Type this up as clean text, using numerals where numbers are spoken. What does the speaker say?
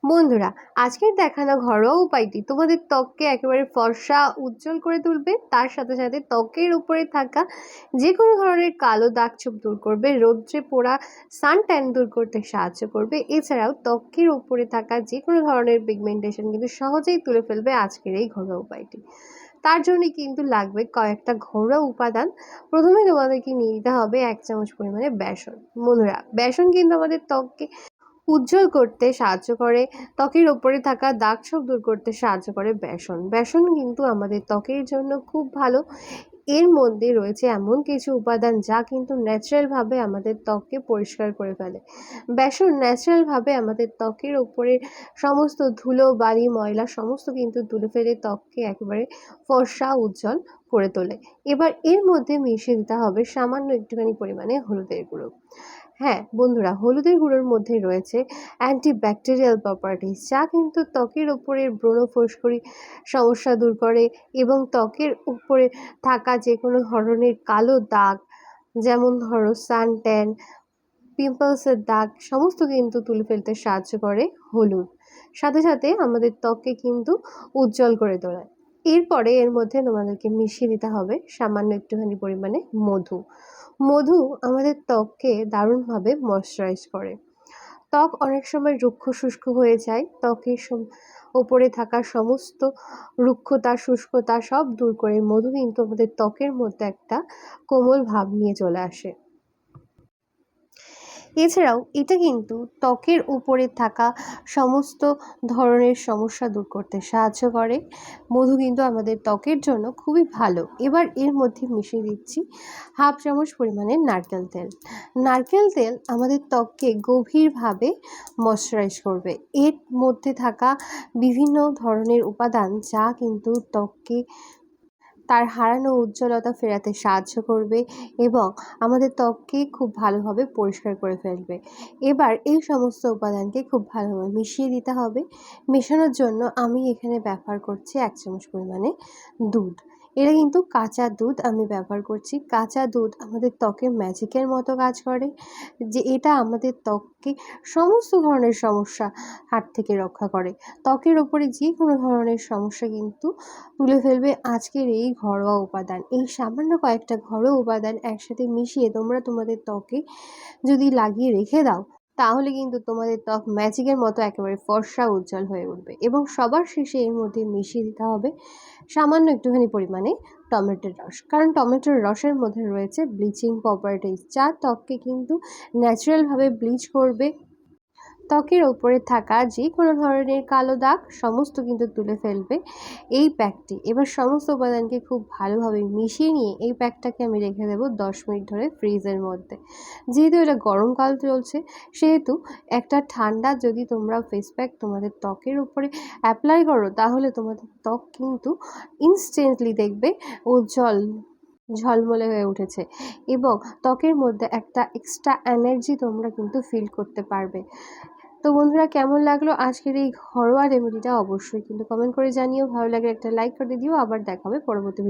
বন্ধুরা, আজকের দেখানো ঘরোয়া উপায়টি তোমাদের ত্বককে একেবারে ফর্সা উজ্জ্বল করে তুলবে, তার সাথে সাথে ত্বকের উপরে থাকা যে কোনো ধরনের কালো দাগ ছোপ দূর করবে, রৌদ্রে পোড়া সান ট্যান দূর করতে সাহায্য করবে। এছাড়াও ত্বকের উপরে থাকা যে কোনো ধরনের পিগমেন্টেশন কিন্তু সহজেই তুলে ফেলবে আজকের এই ঘরোয়া উপায়টি। তার জন্যই কিন্তু লাগবে কয়েকটা ঘরোয়া উপাদান। প্রথমে তোমাদেরকে নিয়ে নিতে হবে 1 চামচ পরিমাণে বেসন। বন্ধুরা, বেসন কিন্তু আমাদের ত্বককে উজ্জ্বল করতে সাহায্য করে, ত্বকের ওপরে থাকা দাগ ছোপ দূর করতে সাহায্য করে বেসন। বেসন কিন্তু আমাদের ত্বকের জন্য খুব ভালো। এর মধ্যে রয়েছে এমন কিছু উপাদান যা কিন্তু ন্যাচারালভাবে আমাদের ত্বককে পরিষ্কার করে ফেলে। বেসন ন্যাচারালভাবে আমাদের ত্বকের ওপরে সমস্ত ধুলো, বালি, ময়লা সমস্ত কিন্তু তুলে ফেলে ত্বককে একেবারে ফর্সা উজ্জ্বল করে তোলে। এবার এর মধ্যে মিশিয়ে দিতে হবে সামান্য একটুখানি পরিমাণে হলুদের গুঁড়ো। হ্যাঁ বন্ধুরা, হলুদের গুঁড়োর মধ্যে রয়েছে অ্যান্টিব্যাকটেরিয়াল প্রপার্টিস, যা কিন্তু ত্বকের উপরের ব্রণ, ফোস্করি সমস্যা দূর করে এবং ত্বকের উপরে থাকা যে কোনো ধরনের কালো দাগ, যেমন ধরো সান ট্যান, পিম্পলসের দাগ সমস্ত কিন্তু তুলে ফেলতে সাহায্য করে হলুদ। সাথে সাথে আমাদের ত্বককে কিন্তু উজ্জ্বল করে তোলে। এরপরে এর মধ্যে তোমাদেরকে মিশিয়ে দিতে হবে সামান্য একটুখানি পরিমাণে মধু। মধু আমাদের ত্বককে দারুণভাবে ময়শ্চারাইজ করে। ত্বক অনেক সময় রুক্ষ শুষ্ক হয়ে যায়, ত্বকের ওপরে থাকা সমস্ত রুক্ষতা, শুষ্কতা সব দূর করে মধু কিন্তু আমাদের ত্বকের মধ্যে একটা কোমল ভাব নিয়ে চলে আসে। এছাড়াও এটা কিন্তু ত্বকের উপরে থাকা সমস্ত ধরনের সমস্যা দূর করতে সাহায্য করে। মধু কিন্তু আমাদের ত্বকের জন্য খুবই ভালো। এবার এর মধ্যে মিশিয়ে দিচ্ছি 1/2 চামচ পরিমাণে নারকেল তেল। নারকেল তেল আমাদের ত্বককে গভীরভাবে ময়শ্চারাইজ করবে। এর মধ্যে থাকা বিভিন্ন ধরনের উপাদান যা কিন্তু ত্বককে তার হারানো উজ্জ্বলতা ফেরাতে সাহায্য করবে এবং আমাদের ত্বককে খুব ভালোভাবে পরিষ্কার করে ফেলবে। এবার এই সমস্ত উপাদানকে খুব ভালোভাবে মিশিয়ে দিতে হবে। মেশানোর জন্য আমি এখানে ব্যবহার করছি 1 চামচ পরিমাণে দুধ। এটা কিন্তু কাঁচা দুধ আমি ব্যবহার করছি। কাঁচা দুধ আমাদের ত্বকে ম্যাজিকের মতো কাজ করে, যে এটা আমাদের ত্বককে সমস্ত ধরনের সমস্যা হাত থেকে রক্ষা করে। ত্বকের ওপরে যে কোনো ধরনের সমস্যা কিন্তু তুলে ফেলবে আজকের এই ঘরোয়া উপাদান। এই সামান্য কয়েকটা ঘরোয়া উপাদান একসাথে মিশিয়ে তোমরা তোমাদের ত্বকে যদি লাগিয়ে রেখে দাও, তাহলে কিন্তু তোমাদের ত্বক ম্যাজিকের মতো একেবারে ফর্সা উজ্জ্বল হয়ে উঠবে। এবং সবার শেষে এর মধ্যে মিশিয়ে দিতে হবে সামান্য একটুখানি পরিমাণে টমেটোর রস, কারণ টমেটোর রসের মধ্যে রয়েছে ব্লিচিং প্রপার্টিস, যা ত্বককে কিন্তু ন্যাচারালভাবে ব্লিচ করবে। ত্বকের ওপরে থাকা যে কোনো ধরনের কালো দাগ সমস্ত কিন্তু তুলে ফেলবে এই প্যাকটি। এবার সমস্ত উপাদানকে খুব ভালোভাবে মিশিয়ে নিয়ে এই প্যাকটাকে আমি রেখে দেবো 10 মিনিট ধরে ফ্রিজের মধ্যে। যেহেতু এটা গরমকাল চলছে, সেহেতু একটা ঠান্ডা যদি তোমরা ফেস প্যাক তোমাদের ত্বকের উপরে অ্যাপ্লাই করো, তাহলে তোমাদের ত্বক কিন্তু ইনস্ট্যান্টলি দেখবে উজ্জ্বল ঝলমলে হয়ে উঠেছে এবং ত্বকের মধ্যে একটা এক্সট্রা এনার্জি তোমরা কিন্তু ফিল করতে পারবে। তো বন্ধুরা, কেমন লাগলো আজকের এই ঘরোয়া রেমেডিটা অবশ্যই কিন্তু কমেন্ট করে জানিও। ভালো লাগলে একটা লাইক করে দিও। আবার দেখা হবে পরবর্তী